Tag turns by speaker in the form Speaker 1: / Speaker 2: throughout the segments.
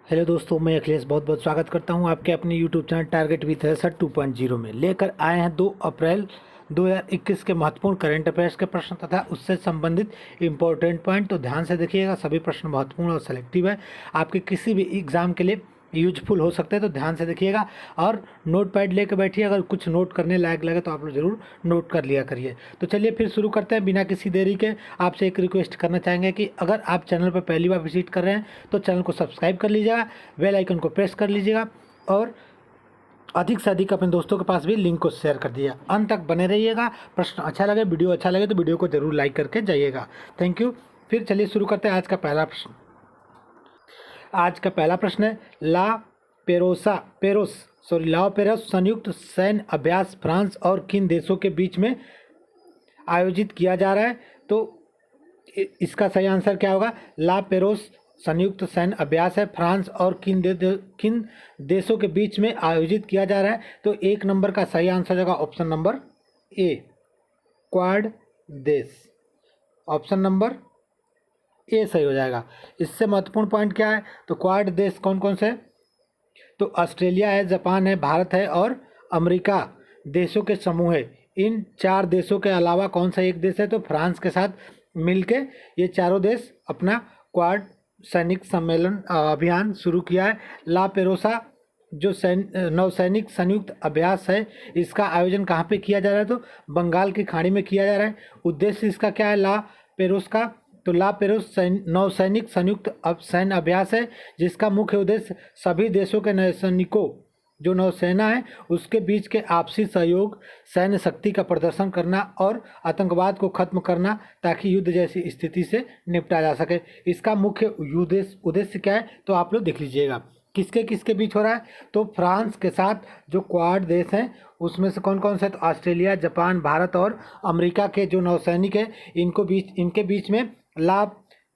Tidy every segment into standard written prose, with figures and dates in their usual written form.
Speaker 1: Hello दोस्तों, मैं अखिलेश बहुत बहुत स्वागत करता हूं आपके अपने YouTube channel target with sir 2.0 में। लेकर आए हैं 2 अप्रैल 2021 के महत्वपूर्ण करंट अफेयर्स के प्रश्न तथा उससे संबंधित इंपॉर्टेंट पॉइंट। तो ध्यान से देखिएगा, सभी प्रश्न महत्वपूर्ण और सेलेक्टिव है, आपके किसी भी एग्जाम के लिए यूजफुल हो सकते हैं। तो ध्यान से देखिएगा और नोट पैड लेकर बैठिए। अगर कुछ नोट करने लायक लगे तो आप लोग ज़रूर नोट कर लिया करिए। तो चलिए फिर शुरू करते हैं बिना किसी देरी के। आपसे एक रिक्वेस्ट करना चाहेंगे कि अगर आप चैनल पर पहली बार विजिट कर रहे हैं तो चैनल को सब्सक्राइब कर लीजिएगा, बेल आइकन को प्रेस कर लीजिएगा और अधिक से अधिक अपने दोस्तों के पास भी लिंक को शेयर कर दिया। अंत तक बने रहिएगा। प्रश्न अच्छा लगे, वीडियो अच्छा लगे तो वीडियो को जरूर लाइक करके जाइएगा। Thank you. फिर चलिए शुरू करते हैं आज का पहला प्रश्न। आज का पहला प्रश्न है, ला पेरोस संयुक्त सैन्य अभ्यास फ्रांस और किन देशों के बीच में आयोजित किया जा रहा है? तो इसका सही आंसर क्या होगा? ला पेरोस संयुक्त सैन्य अभ्यास है, फ्रांस और किन देशों के बीच में आयोजित किया जा रहा है? तो एक नंबर का सही आंसर होगा ऑप्शन नंबर ए, क्वाड देश। ऑप्शन नंबर ए सही हो जाएगा। इससे महत्वपूर्ण पॉइंट क्या है? तो क्वाड देश कौन कौन से है? तो ऑस्ट्रेलिया है, जापान है, भारत है और अमेरिका देशों के समूह है। इन 4 देशों के अलावा कौन सा एक देश है? तो फ्रांस के साथ मिलके ये चारों देश अपना क्वाड सैनिक सम्मेलन अभियान शुरू किया है। ला पेरोसा जो नौसैनिक संयुक्त अभ्यास है, इसका आयोजन कहाँ पे किया जा रहा है? तो बंगाल की खाड़ी में किया जा रहा है। उद्देश्य इसका क्या है ला पेरोस का? तो ला पेरोस नौसैनिक संयुक्त सैन्य अभ्यास है, जिसका मुख्य उद्देश्य सभी देशों के नौसैनिकों जो नौसेना है उसके बीच के आपसी सहयोग, सैन्य शक्ति का प्रदर्शन करना और आतंकवाद को खत्म करना, ताकि युद्ध जैसी स्थिति से निपटा जा सके। इसका मुख्य उद्देश्य क्या है? तो आप लोग देख लीजिएगा। किसके किसके बीच हो रहा है? तो फ्रांस के साथ जो क्वाड देश हैं उसमें से कौन कौन से? तो ऑस्ट्रेलिया, जापान, भारत और अमेरिका के जो नौसैनिक हैं इनके बीच में ला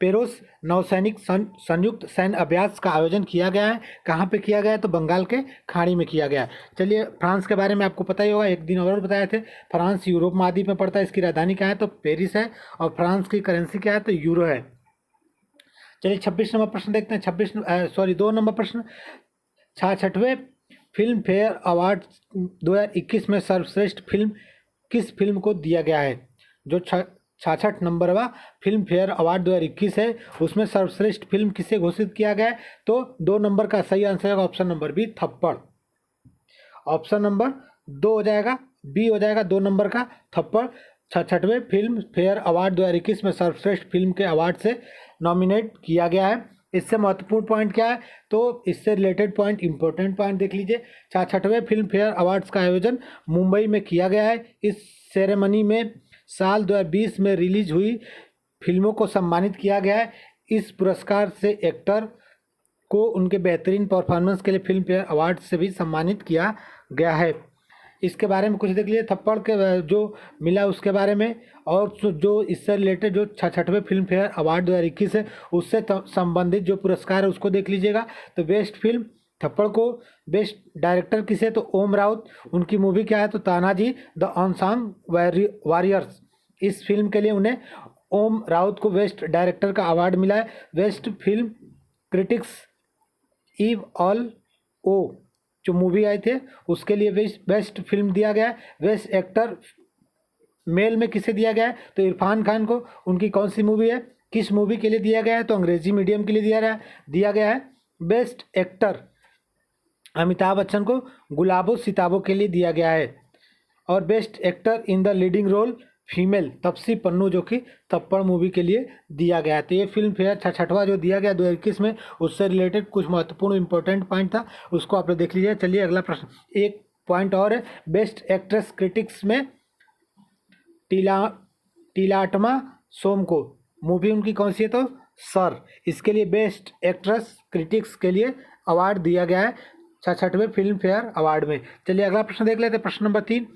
Speaker 1: पेरोस नौसैनिक संयुक्त सैन्य अभ्यास का आयोजन किया गया है। कहाँ पे किया गया है? तो बंगाल के खाड़ी में किया गया है। चलिए, फ्रांस के बारे में आपको पता ही होगा, एक दिन और बताए थे। फ्रांस यूरोप महाद्वीप में पड़ता है। इसकी राजधानी क्या है? तो पेरिस है। और फ्रांस की करेंसी क्या है? तो यूरो है। चलिए 26 नंबर प्रश्न देखते हैं। 2 नंबर प्रश्न, 66वें फिल्म फेयर अवार्ड 2021 में सर्वश्रेष्ठ फिल्म किस फिल्म को दिया गया है? जो 66 नंबरवा फिल्म फेयर अवार्ड 2021 है, उसमें सर्वश्रेष्ठ फिल्म किसे घोषित किया गया है? तो 2 नंबर का सही आंसर है ऑप्शन नंबर बी, थप्पड़। ऑप्शन नंबर 2 हो जाएगा, बी हो जाएगा 2 नंबर का, थप्पड़। 66वें फिल्म फेयर अवार्ड 2021 में सर्वश्रेष्ठ फिल्म के अवार्ड से नॉमिनेट किया गया है। इससे महत्वपूर्ण पॉइंट क्या है? तो इससे रिलेटेड पॉइंट, इंपॉर्टेंट पॉइंट देख लीजिए। 66वें फिल्म फेयर अवार्ड्स का आयोजन मुंबई में किया गया है। इस सेरेमनी में साल 2020 में रिलीज हुई फिल्मों को सम्मानित किया गया है। इस पुरस्कार से एक्टर को उनके बेहतरीन परफॉर्मेंस के लिए फिल्म फेयर अवार्ड से भी सम्मानित किया गया है। इसके बारे में कुछ देख लीजिए, थप्पड़ के जो मिला उसके बारे में, और जो इससे रिलेटेड जो 66वें फिल्म फेयर अवार्ड 2021 है उससे संबंधित जो पुरस्कार है उसको देख लीजिएगा। तो बेस्ट फिल्म थप्पड़ को, बेस्ट डायरेक्टर किसे? तो ओम राउत। उनकी मूवी क्या है? तो तानाजी द अनसंग वॉरियर्स। इस फिल्म के लिए उन्हें ओम राउत को बेस्ट डायरेक्टर का अवार्ड मिला है। बेस्ट फिल्म क्रिटिक्स ईव ऑल ओ जो मूवी आए थे उसके लिए बेस्ट फिल्म दिया गया है। बेस्ट एक्टर मेल में किसे दिया गया है? तो इरफान खान को। उनकी कौन सी मूवी है? किस मूवी के लिए दिया गया है? तो अंग्रेजी मीडियम के लिए दिया गया है। बेस्ट एक्टर अमिताभ बच्चन को गुलाबो सिताबों के लिए दिया गया है। और best actor in the leading role female Taapsee Pannu, जो कि थप्पड़ मूवी के लिए दिया गया है। तो ये फिल्म फेयर 66वां जो दिया गया 2021 में, उससे रिलेटेड कुछ महत्वपूर्ण इंपॉर्टेंट पॉइंट था, उसको आप लोग देख लीजिए। चलिए अगला प्रश्न, एक पॉइंट और है। बेस्ट एक्ट्रेस क्रिटिक्स में टिलाटमा सोम को, मूवी उनकी कौन सी है? तो सर। इसके लिए बेस्ट एक्ट्रेस क्रिटिक्स के लिए अवार्ड दिया गया है 66वें फिल्म फेयर अवार्ड में। चलिए अगला प्रश्न देख लेते हैं। प्रश्न नंबर 3,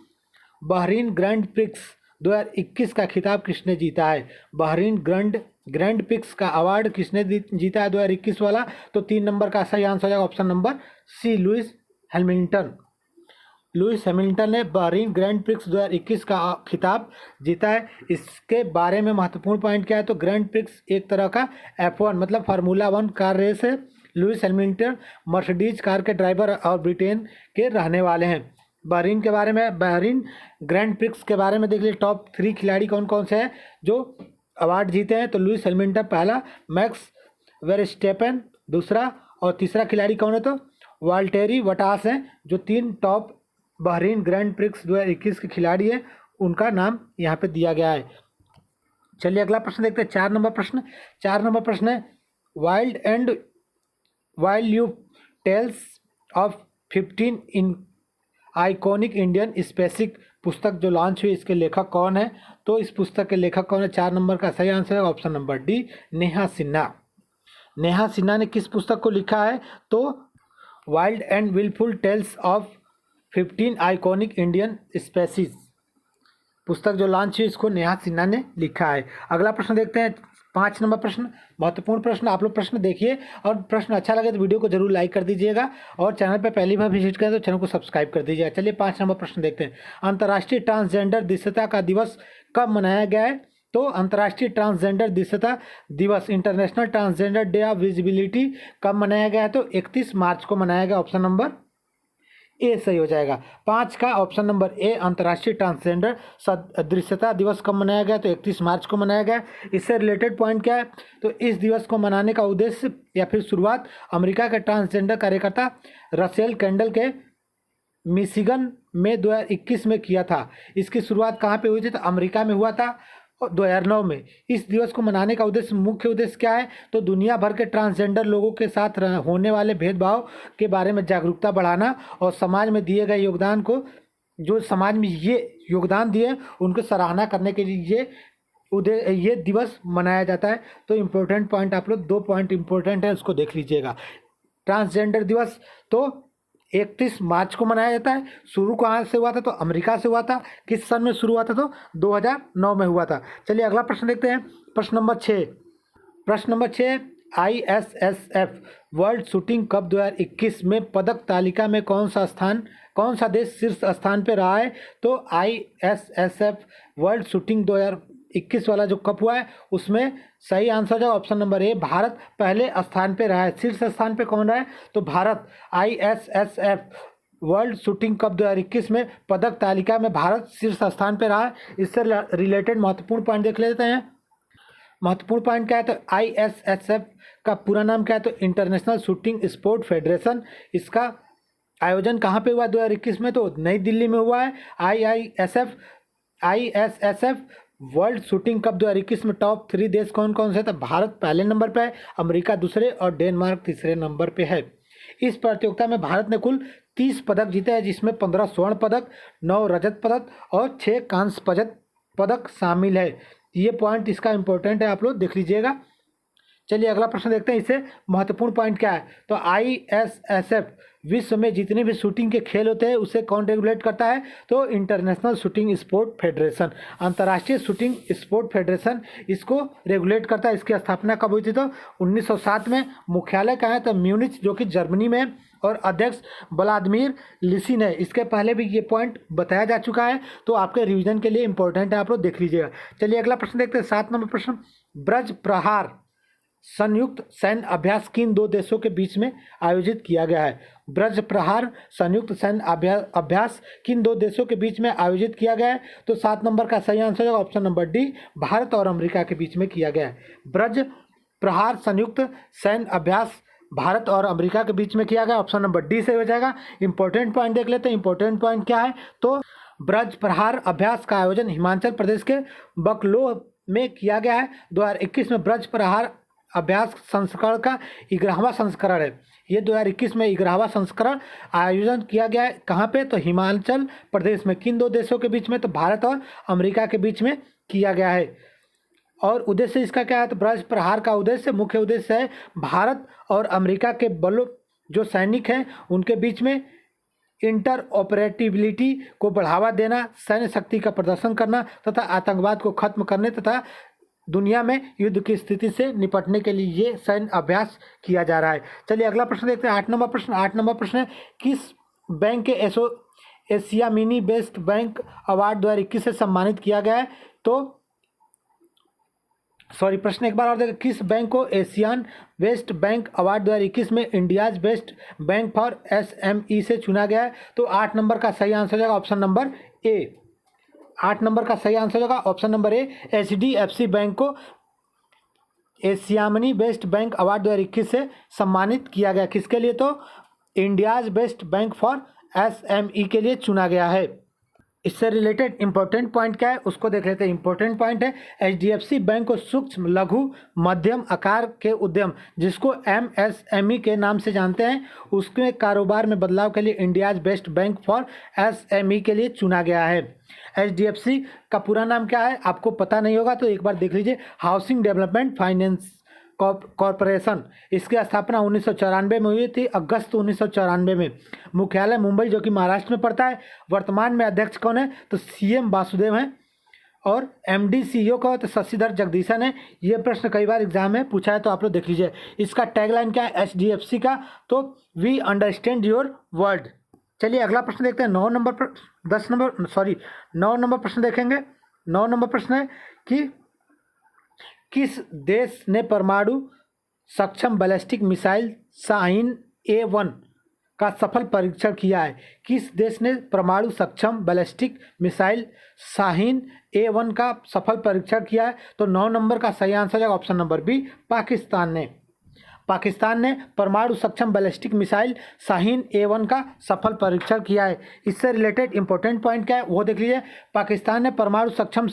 Speaker 1: बहरीन ग्रैंड प्रिक्स 2021 का खिताब किसने जीता है? बहरीन ग्रैंड प्रिक्स का अवार्ड किसने जीता है 2021 वाला? तो 3 नंबर का सही आंसर हो जाएगा option number C, Lewis Hamilton. Lewis Hamilton ने बहरीन ग्रैंड प्रिक्स 2021 का खिताब जीता है। इसके बारे में महत्वपूर्ण पॉइंट क्या है? तो ग्रैंड प्रिक्स एक तरह का F1 मतलब फार्मूला 1 कार रेस है, लुइस हैमिल्टन मर्सिडीज कार के ड्राइवर और ब्रिटेन के रहने वाले हैं। बहरीन के बारे में, बहरीन ग्रैंड प्रिक्स के बारे में देख लीजिए, टॉप 3 खिलाड़ी कौन कौन से हैं जो अवार्ड जीते हैं। तो लुइस हैमिल्टन पहला, मैक्स वेरस्टेपन दूसरा, और तीसरा खिलाड़ी कौन है तो वाल्टेरी बॉटास हैं, जो 3 टॉप बहरीन ग्रैंड प्रिक्स 2021 के खिलाड़ी हैं, उनका नाम यहाँ पे दिया गया है। चलिए अगला प्रश्न देखते हैं, 4 नंबर प्रश्न। 4 नंबर प्रश्न है, wild and wildlife tales of 15 in iconic Indian species पुस्तक जो लॉन्च हुई, इसके लेखक कौन है? तो इस पुस्तक के लेखक कौन है? 4 नंबर का सही आंसर है option number D, Neha Sinha. Neha Sinha ने किस पुस्तक को लिखा है? तो wild and wilful tales of 15 iconic Indian species पुस्तक जो लॉन्च हुई, इसको नेहा सिन्हा ने लिखा है। अगला प्रश्न देखते हैं, 5 नंबर प्रश्न, महत्वपूर्ण प्रश्न। आप लोग प्रश्न देखिए और प्रश्न अच्छा लगे तो वीडियो को जरूर लाइक कर दीजिएगा, और चैनल पर पहली बार विजिट करें तो चैनल को सब्सक्राइब कर दीजिएगा। चलिए 5 नंबर प्रश्न देखते हैं, अंतर्राष्ट्रीय ट्रांसजेंडर दिव्यता का दिवस कब मनाया गया है? तो अंतर्राष्ट्रीय ट्रांसजेंडर दिव्यता दिवस, international transgender day of visibility, कब मनाया गया है? तो 31 मार्च को मनाया गया। ऑप्शन नंबर ए सही हो जाएगा। 5 का ऑप्शन नंबर ए, अंतर्राष्ट्रीय ट्रांसजेंडर दृश्यता दिवस कब मनाया गया? तो 31 मार्च को मनाया गया। इससे रिलेटेड पॉइंट क्या है? तो इस दिवस को मनाने का उद्देश्य या फिर शुरुआत अमेरिका के ट्रांसजेंडर कार्यकर्ता रसेल कैंडल के मिशिगन में 2021 में किया था। इसकी शुरुआत कहाँ पे हुई थी? तो अमेरिका में हुआ था 2009 में। इस दिवस को मनाने का उद्देश्य, मुख्य उद्देश्य क्या है? तो दुनिया भर के ट्रांसजेंडर लोगों के साथ होने वाले भेदभाव के बारे में जागरूकता बढ़ाना, और समाज में दिए गए योगदान को, जो समाज में ये योगदान दिए उनको सराहना करने के लिए ये दिवस मनाया जाता है। तो इम्पोर्टेंट पॉइंट, आप लोग 2 पॉइंट इम्पोर्टेंट है, उसको देख लीजिएगा। ट्रांसजेंडर दिवस तो 31 मार्च को मनाया जाता है। शुरू कहाँ से हुआ था? तो अमेरिका से हुआ था। किस सन में शुरू हुआ था? तो 2009 में हुआ था। चलिए अगला प्रश्न देखते हैं, प्रश्न नंबर 6। प्रश्न number 6, ISSF world shooting cup 2021 में पदक तालिका में कौन सा देश शीर्ष स्थान पर रहा है? तो ISSF वर्ल्ड शूटिंग 2021 वाला जो कप हुआ है, उसमें सही आंसर है ऑप्शन नंबर ए, भारत पहले स्थान पे रहा है। शीर्ष स्थान पे कौन रहा है? तो Bharat. ISSF world shooting cup 2021 में पदक तालिका में भारत शीर्ष स्थान पे रहा है। इससे रिलेटेड महत्वपूर्ण पॉइंट देख लेते हैं। महत्वपूर्ण पॉइंट क्या है? तो ISSF का पूरा नाम क्या है? तो इंटरनेशनल शूटिंग स्पोर्ट फेडरेशन। इसका आयोजन कहाँ पे हुआ 2021 में? तो नई दिल्ली में हुआ है। ISSF वर्ल्ड शूटिंग कप 2021 में टॉप 3 देश कौन कौन से? तो भारत पहले नंबर पे है, अमेरिका दूसरे और डेनमार्क तीसरे नंबर पे है। इस प्रतियोगिता में भारत ने कुल 30 पदक जीते हैं, जिसमें 15 स्वर्ण पदक, 9 रजत पदक और 6 कांस्य पदक शामिल है। ये पॉइंट इसका इंपॉर्टेंट है, आप लोग देख लीजिएगा। चलिए अगला प्रश्न देखते हैं, इससे महत्वपूर्ण पॉइंट क्या है? तो ISSF विश्व में जितने भी शूटिंग के खेल होते हैं उसे कौन रेगुलेट करता है? तो इंटरनेशनल शूटिंग स्पोर्ट फेडरेशन, अंतर्राष्ट्रीय शूटिंग स्पोर्ट फेडरेशन इसको रेगुलेट करता है। इसकी स्थापना कब हुई थी? तो 1907 में। मुख्यालय कहाँ है? तो म्यूनिच, जो कि जर्मनी में, और अध्यक्ष व्लादिमीर लिसिन है। इसके पहले भी ये पॉइंट बताया जा चुका है, तो आपके रिवीजन के लिए इंपॉर्टेंट है, आप लोग देख लीजिएगा। चलिए अगला प्रश्न देखते हैं, 7 नंबर प्रश्न, ब्रज प्रहार संयुक्त सैन्य अभ्यास किन 2 देशों के बीच में आयोजित किया गया है? ब्रज प्रहार संयुक्त सैन्य अभ्यास किन 2 देशों के बीच में आयोजित किया गया है? तो 7 नंबर का सही आंसर है ऑप्शन नंबर डी, भारत और अमेरिका के बीच में किया गया है। ब्रज प्रहार संयुक्त सैन्य अभ्यास भारत और अमेरिका के बीच में किया गया, ऑप्शन नंबर डी से हो जाएगा। इंपॉर्टेंट पॉइंट देख लेते हैं। इंपॉर्टेंट पॉइंट क्या है? तो ब्रज प्रहार अभ्यास का आयोजन हिमाचल प्रदेश के बकलोह में किया गया है। 2021 में ब्रज प्रहार अभ्यास संस्करण का 11वां संस्करण है। ये 2021 में 11वां संस्करण आयोजन किया गया है। कहाँ पे? तो हिमाचल प्रदेश में। किन 2 देशों के बीच में? तो भारत और अमेरिका के बीच में किया गया है। और उद्देश्य इसका क्या है? तो ब्रज प्रहार का उद्देश्य, मुख्य उद्देश्य है भारत और अमेरिका के बलों, जो सैनिक हैं, उनके बीच में इंटर ऑपरेटिबिलिटी को बढ़ावा देना, सैन्य शक्ति का प्रदर्शन करना तथा आतंकवाद को खत्म करने तथा दुनिया में युद्ध की स्थिति से निपटने के लिए ये सैन्य अभ्यास किया जा रहा है। चलिए अगला प्रश्न देखते हैं, 8 नंबर प्रश्न। 8 नंबर प्रश्न है, किस बैंक के Asia mini best bank award 2021 से सम्मानित किया गया है? तो सॉरी, प्रश्न एक बार और देखें, किस बैंक को एशियन बेस्ट बैंक अवार्ड 2021 में India's best bank for SME से चुना गया है? तो 8 नंबर का सही आंसर हो जाएगा ऑप्शन नंबर ए। 8 नंबर का सही आंसर होगा option number A. HDFC bank को एशियामनी बेस्ट बैंक अवार्ड 2021 से सम्मानित किया गया। किसके लिए? तो India's best bank for SME के लिए चुना गया है। इससे रिलेटेड इंपॉर्टेंट पॉइंट क्या है उसको देख लेते हैं। इंपॉर्टेंट पॉइंट है एचडीएफसी बैंक को सूक्ष्म लघु मध्यम आकार के उद्यम, जिसको एमएसएमई के नाम से जानते हैं, उसके कारोबार में बदलाव के लिए India's best bank for SME के लिए चुना गया है। एचडीएफसी का पूरा नाम क्या है आपको पता नहीं होगा तो एक बार देख लीजिए, हाउसिंग डेवलपमेंट फाइनेंस कॉरपोरेशन। इसकी स्थापना 1994 में हुई थी, अगस्त 1994 में। मुख्यालय मुंबई जो कि महाराष्ट्र में पड़ता है। वर्तमान में अध्यक्ष कौन है? तो सीएम वासुदेव हैं। और एमडी सीईओ का तो शशिधर जगदीशन है। ये प्रश्न कई बार एग्जाम में पूछा है तो आप लोग देख लीजिए। इसका टैगलाइन क्या है एचडीएफसी का? तो वी अंडरस्टैंड योर वर्ल्ड। चलिए अगला प्रश्न देखते हैं। 9 नंबर प्रश्न देखेंगे। 9 नंबर प्रश्न है कि किस देश ने परमाणु सक्षम बैलिस्टिक मिसाइल शाहीन-A1 का सफल परीक्षण किया है? किस देश ने परमाणु सक्षम बैलिस्टिक मिसाइल शाहीन-A1 का सफल परीक्षण किया है? तो 9 नंबर का सही आंसर है ऑप्शन नंबर बी, पाकिस्तान ने। पाकिस्तान ने परमाणु सक्षम बैलिस्टिक मिसाइल शाहीन-A1 का सफल परीक्षण किया है। इससे रिलेटेड इंपॉर्टेंट पॉइंट क्या है वो देख लीजिए। पाकिस्तान ने परमाणु सक्षम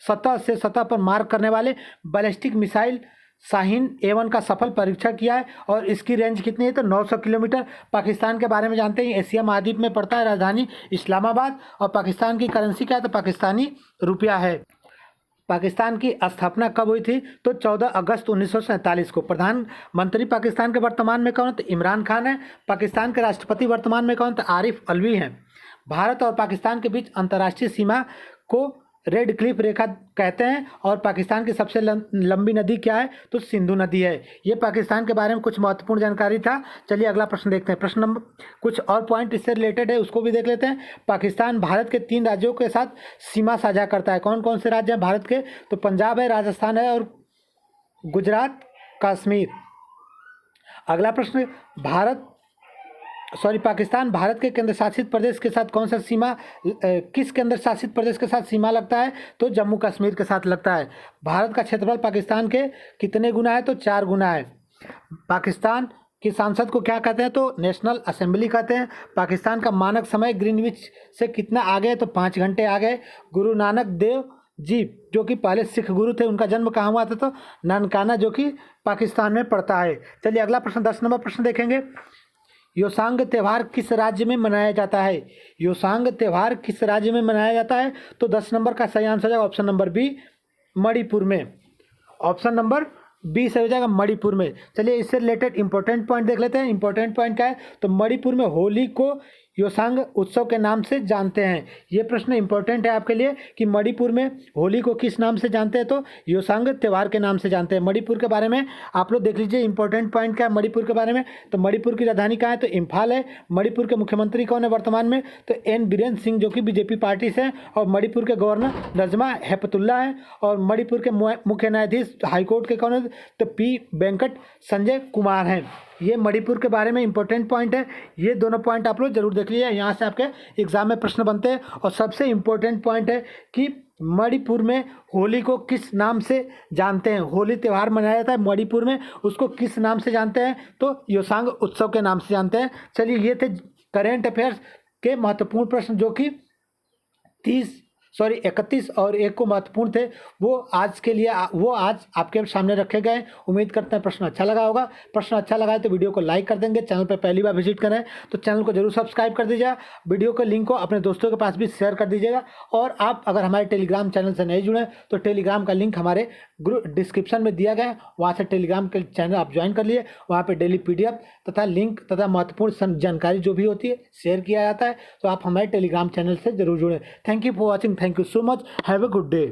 Speaker 1: सतह से सतह पर मार करने वाले बैलिस्टिक मिसाइल शाहीन-A1 का सफल परीक्षण किया है। और इसकी रेंज कितनी है? तो 900 किलोमीटर। पाकिस्तान के बारे में जानते हैं, एशिया महाद्वीप में पड़ता है, राजधानी इस्लामाबाद। और पाकिस्तान की करेंसी क्या है? तो पाकिस्तानी रुपया है। पाकिस्तान की स्थापना कब हुई थी? तो 14 अगस्त 1947 को। प्रधानमंत्री पाकिस्तान के वर्तमान में कौन है? तो इमरान खान है। पाकिस्तान के राष्ट्रपति वर्तमान में कौन? तो आरिफ अलवी हैं। भारत और पाकिस्तान के बीच अंतर्राष्ट्रीय सीमा को रेड क्लिफ रेखा कहते हैं। और पाकिस्तान की सबसे लंबी नदी क्या है? तो सिंधु नदी है। ये पाकिस्तान के बारे में कुछ महत्वपूर्ण जानकारी था। चलिए अगला प्रश्न देखते हैं। प्रश्न नंबर कुछ और पॉइंट इससे रिलेटेड है उसको भी देख लेते हैं। पाकिस्तान भारत के 3 राज्यों के साथ सीमा साझा करता है। कौन कौन से राज्य हैं भारत के? तो पंजाब है, राजस्थान है और गुजरात, कश्मीर। अगला प्रश्न, पाकिस्तान भारत के केंद्र शासित प्रदेश के साथ कौन सा सीमा किस केंद्र शासित प्रदेश के साथ सीमा लगता है? तो जम्मू कश्मीर के साथ लगता है। भारत का क्षेत्रफल पाकिस्तान के कितने गुना है? तो 4 गुना है। पाकिस्तान की संसद को क्या कहते हैं? तो नेशनल असेंबली कहते हैं। पाकिस्तान का मानक समय ग्रीनविच से कितना आगे है? तो 5 घंटे आगे। गुरु नानक देव जी जो कि पहले सिख गुरु थे, उनका जन्म कहाँ हुआ था? तो ननकाना जो कि पाकिस्तान में पड़ता है। चलिए अगला प्रश्न 10 नंबर प्रश्न देखेंगे। योसांग त्यौहार किस राज्य में मनाया जाता है? योसांग त्यौहार किस राज्य में मनाया जाता है? तो 10 नंबर का सही आंसर है ऑप्शन नंबर बी, मणिपुर में। ऑप्शन नंबर बी से हो जाएगा मणिपुर में। चलिए इससे रिलेटेड इंपॉर्टेंट पॉइंट देख लेते हैं। इंपॉर्टेंट पॉइंट क्या है? तो मणिपुर में होली को योसांग उत्सव के नाम से जानते हैं। ये प्रश्न इंपॉर्टेंट है आपके लिए कि मणिपुर में होली को किस नाम से जानते हैं? तो योसांग त्यौहार के नाम से जानते हैं। मणिपुर के बारे में आप लोग देख लीजिए इंपॉर्टेंट पॉइंट क्या है मणिपुर के बारे में। तो मणिपुर की राजधानी कहाँ है? तो इम्फाल है। मणिपुर के मुख्यमंत्री कौन है वर्तमान में? तो एन बीरेन सिंह जो कि बीजेपी पार्टी से हैं। और मणिपुर के गवर्नर नजमा हेपतुल्ला हैं। और मणिपुर के मुख्य न्यायाधीश हाईकोर्ट के कौन है? तो पी वेंकट संजय कुमार हैं। ये मणिपुर के बारे में इंपॉर्टेंट पॉइंट है। ये दोनों पॉइंट आप लोग जरूर देख लीजिए, यहाँ से आपके एग्जाम में प्रश्न बनते हैं। और सबसे इंपॉर्टेंट पॉइंट है कि मणिपुर में होली को किस नाम से जानते हैं? होली त्यौहार मनाया जाता है मणिपुर में, उसको किस नाम से जानते हैं? तो योसांग उत्सव के नाम से जानते हैं। चलिए ये थे करेंट अफेयर्स के महत्वपूर्ण प्रश्न जो कि 31 और 1 को महत्वपूर्ण थे। वो आज आपके सामने रखे गए। उम्मीद करते हैं प्रश्न अच्छा लगा होगा। प्रश्न अच्छा लगा है तो वीडियो को लाइक कर देंगे। चैनल पर पहली बार विजिट करें तो चैनल को जरूर सब्सक्राइब कर दीजिएगा। वीडियो के लिंक को अपने दोस्तों के पास भी शेयर कर दीजिएगा। और आप अगर हमारे टेलीग्राम चैनल से नहीं जुड़े तो टेलीग्राम का लिंक हमारे ग्रुप डिस्क्रिप्शन में दिया गया है, वहाँ से टेलीग्राम के चैनल आप ज्वाइन कर लिए। वहाँ पर डेली PDF तथा लिंक तथा महत्वपूर्ण जानकारी जो भी होती है शेयर किया जाता है। तो आप हमारे टेलीग्राम चैनल से जरूर जुड़ें। Thank you for watching. Thank you so much. Have a good day.